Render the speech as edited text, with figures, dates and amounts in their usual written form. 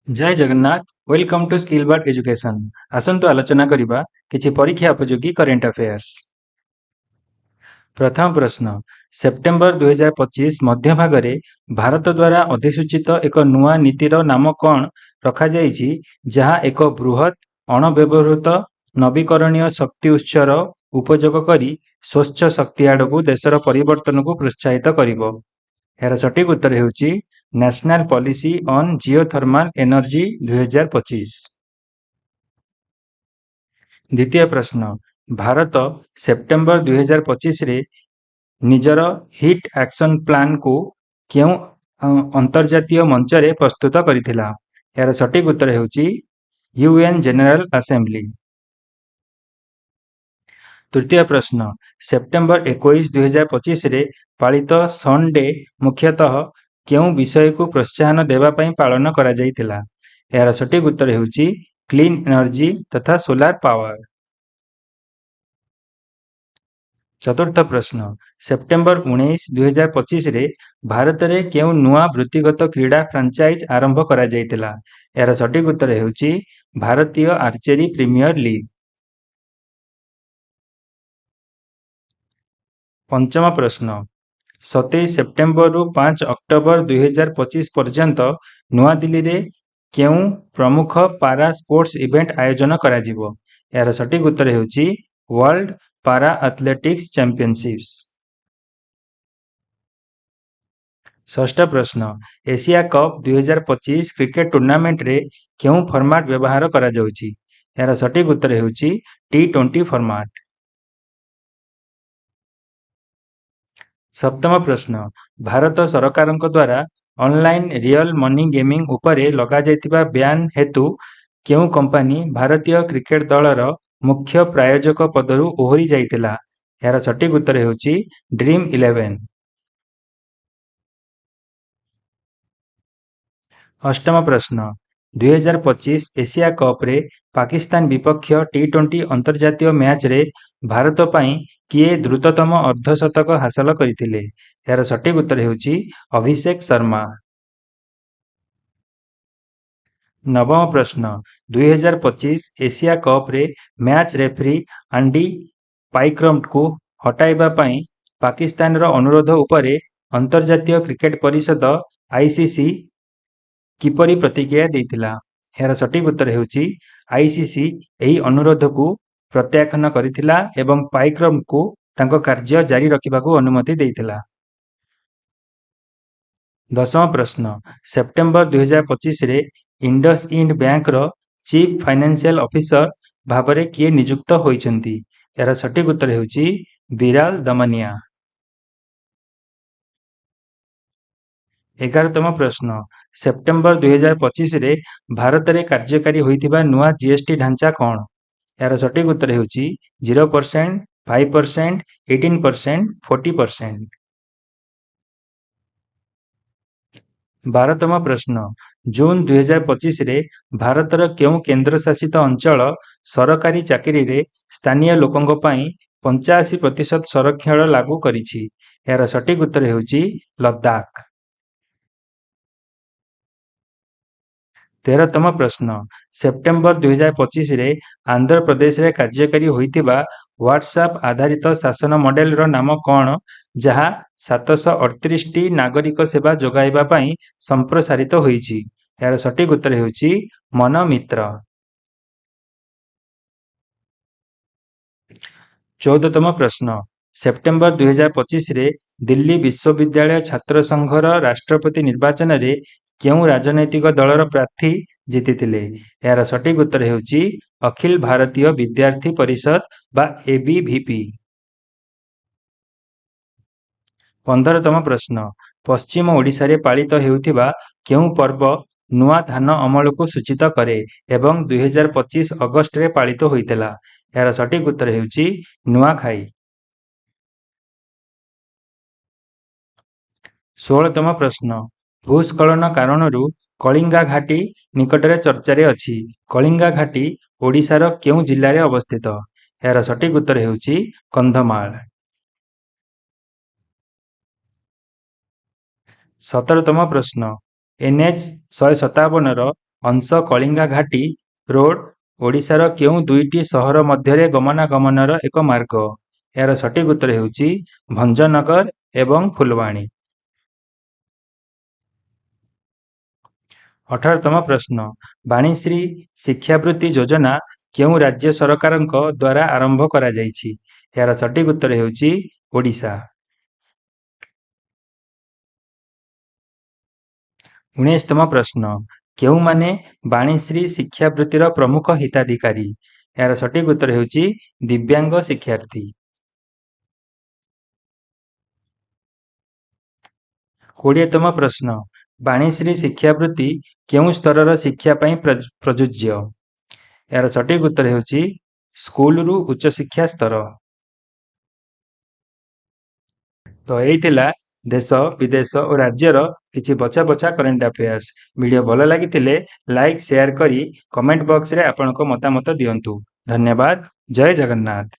जय Jagannath welcome to स्किलबार्ड education आसंतु आलोचना करिबा किछि परीक्षा उपयोगी करेंट अफेयर्स। प्रथम प्रश्न सेप्टेम्बर 2025 मध्य भागरे भारत द्वारा अधिसूचित एक नुआ नीतिर नाम कौन रखा जाइछि जहा एक बृहत अणव्यवहृत नवीकरणीय शक्ति उत्सर उपयोग करी स्वच्छ शक्ति आड़कू देशर परिवर्तन को प्रोत्साहित करिवो। यार सटीक उत्तर हेउछि national policy on geothermal energy 2025। द्वितीय प्रश्न भारत सेप्टेम्बर 2025 रे निजर हिट एक्शन प्लान को केउ अंतर्जातीय मंच रे प्रस्तुत करिथिला। यार सटीक उत्तर हेउछि यूएन जनरल असेंबली। तृतीय प्रश्न सेप्टेम्बर 21 2025 रे पालित सन डे मुख्यतः केउ विषय को प्रोत्साहन देवा पई पालन करा जाइतिला। यार सटीक उत्तर हेउछि क्लीन एनर्जी तथा सोलार पावर। चतुर्थ प्रश्न सेप्टेम्बर 19 2025 रे भारत रे केउ नुआ वृत्तिगत क्रीड़ा फ्रांचाइज आरंभ करा जाइतिला। यार सटीक उत्तर हेउछि भारतीय आर्चेरी प्रीमियर लीग। पंचम प्रश्न 27 सेप्टेम्बर रु 5 अक्टोबर 2025 पर्यंत नुआ दिल्ली रे केउ प्रमुख पारा स्पोर्ट्स इवेंट आयोजन करा जिवो। यार सटीक उत्तर हेउछि वर्ल्ड पारा एथलेटिक्स चैंपियनशिप्स। षष्ठ प्रश्न एशिया कप 2025 क्रिकेट टूर्नामेंट रे केउ फॉर्मेट व्यवहार करा जाउछि। यार सटीक उत्तर हेउछि T20 फॉर्मेट। सप्तम प्रश्न भारत सरकारଙ୍କ द्वारा ऑनलाइन रियल मनी गेमिंग उपरे लगा जाइतिबा ब्यान हेतु केउ कंपनी भारतीय क्रिकेट दलर मुख्य प्रायोजक पदरु ओहरी जाइतिला। यार सटीक उत्तर हेउछि ड्रीम 11। अष्टम प्रश्न 2025 एशिया कप रे पाकिस्तान विपक्ष T20 अंतर्जातीय मैच रे भारत पई किए द्रुततम अर्धशतक हासिल करथिले। यार सटीक उत्तर हेउछि अभिषेक शर्मा। नवम प्रश्न 2025 एशिया कप रे मैच रेफरी आंडी पाइक्रम्ट को हटाइबा पई पाकिस्तान रो अनुरोध उपरे अंतर्जातीय क्रिकेट परिषद आईसीसी किपरि प्रतिक्रिया देइतिला। यार सटीक उत्तर हेउछि आईसीसी एही अनुरोध को प्रत्याख्यान करिथिला एवं पाइक्रम्ट को तांको कार्य जारी रखिबाकू अनुमति देइतिला। दशम प्रश्न सेप्टेम्बर 2025 रे इंडसइंड बैंक रो चीफ फाइनेंशियल ऑफिसर भाबरे किए नियुक्त होइछंती। यार सटीक उत्तर हेउछि बिराल दमनिया। 11तम प्रश्न सेप्टेम्बर 2025 रे भारत रे कार्यकारी होइतिबा नुआ जीएसटी ढांचा कोन। यार सटीक उत्तर हेउछि 0%, 5%, 18%, 40%। 12तम प्रश्न जून 2025 रे भारतर केउ केंद्र शासित अंचल सरकारी चाकरी रे स्थानीय लोकंग पई 85% संरक्षण लागू करिछि। यार सटीक उत्तर हेउछि लद्दाख। 13तम प्रश्न सेप्टेम्बर 2025 रे आंध्र प्रदेश रे कार्यकारी होइतिबा व्हाट्सएप आधारित शासन मॉडल रो नाम कोन जहा 738 टी नागरिक सेवा जोगाइबा पई संप्रसारित होइछि। यार सटीक उत्तर हेउछि मनमित्र। 14तम प्रश्न सेप्टेम्बर 2025 रे दिल्ली विश्वविद्यालय छात्र संघर राष्ट्रपति निर्वाचन रे केउ राजनैतिक दलर प्रार्थी जीतिथिले। यार सटीक उत्तर हेउछि अखिल भारतीय विद्यार्थी परिषद बा एबीवीपी। 15तम प्रश्न पश्चिम ओडिशा रे पालित हेउथिबा केउ पर्व नुआ धान अमल को सूचित करे एवं 2025 अगस्त रे पालित होइतिला। यार सटीक उत्तर हेउछि नुआखाई। 16तम प्रश्न भूस्खलन कारणरू कलिंगा घाटी निकटरे चर्चारे अछि। कलिंगा घाटी ओडिशार केउ जिल्लारे अवस्थित। यार सटीक उत्तर हेउछि कंधमाल। 17तम प्रश्न एनएच 157 ର ଅଂଶ କଳିଙ୍ଗା ଘାଟି ରୋଡ୍ ଓଡ଼ିଶାର କେଉଁ ଦୁଇଟି ସହର ମଧ୍ୟରେ ଗମନାଗମନର ଏକ ମାର୍ଗ? ଏହାର ସଠିକ୍ ଉତ୍ତର ହେଉଛି ଭଞ୍ଜନଗର ଏବଂ ଫୁଲବାଣୀ। 18ତମ ପ୍ରଶ୍ନ, ବାଣୀଶ୍ରୀ ଶିକ୍ଷାବୃତ୍ତି ଯୋଜନା କେଉଁ ରାଜ୍ୟ ସରକାରଙ୍କ ଦ୍ୱାରା ଆରମ୍ଭ କରାଯାଇଛି? ଏହାର ସଠିକ୍ ଉତ୍ତର ହେଉଛି ଓଡ଼ିଶା। 19ତମ ପ୍ରଶ୍ନ, କେଉଁମାନେ ବାଣୀଶ୍ରୀ ଶିକ୍ଷାବୃତ୍ତିର ପ୍ରମୁଖ ହିତାଧିକାରୀ? ଏହାର ସଠିକ୍ ଉତ୍ତର ହେଉଛି ଦିବ୍ୟାଙ୍ଗ ଶିକ୍ଷାର୍ଥୀ। 20ତମ ପ୍ରଶ୍ନ, ବାଣୀଶ୍ରୀ ଶିକ୍ଷାବୃତ୍ତି କେଉଁ ସ୍ତରର ଶିକ୍ଷା ପାଇଁ ପ୍ରଯୁଜ୍ୟ? ଏହାର ସଠିକ୍ ଉତ୍ତର ହେଉଛି ସ୍କୁଲରୁ ଉଚ୍ଚଶିକ୍ଷା ସ୍ତର। ତ ଏଇ ଥିଲା ଦେଶ, ବିଦେଶ ଓ ରାଜ୍ୟର କିଛି ବଛା ବଛା କରେଣ୍ଟ ଆଫେୟାର୍ସ। ଭିଡ଼ିଓ ଭଲ ଲାଗିଥିଲେ ଲାଇକ୍, ସେୟାର କରି କମେଣ୍ଟ ବକ୍ସରେ ଆପଣଙ୍କ ମତାମତ ଦିଅନ୍ତୁ। ଧନ୍ୟବାଦ। ଜୟ ଜଗନ୍ନାଥ।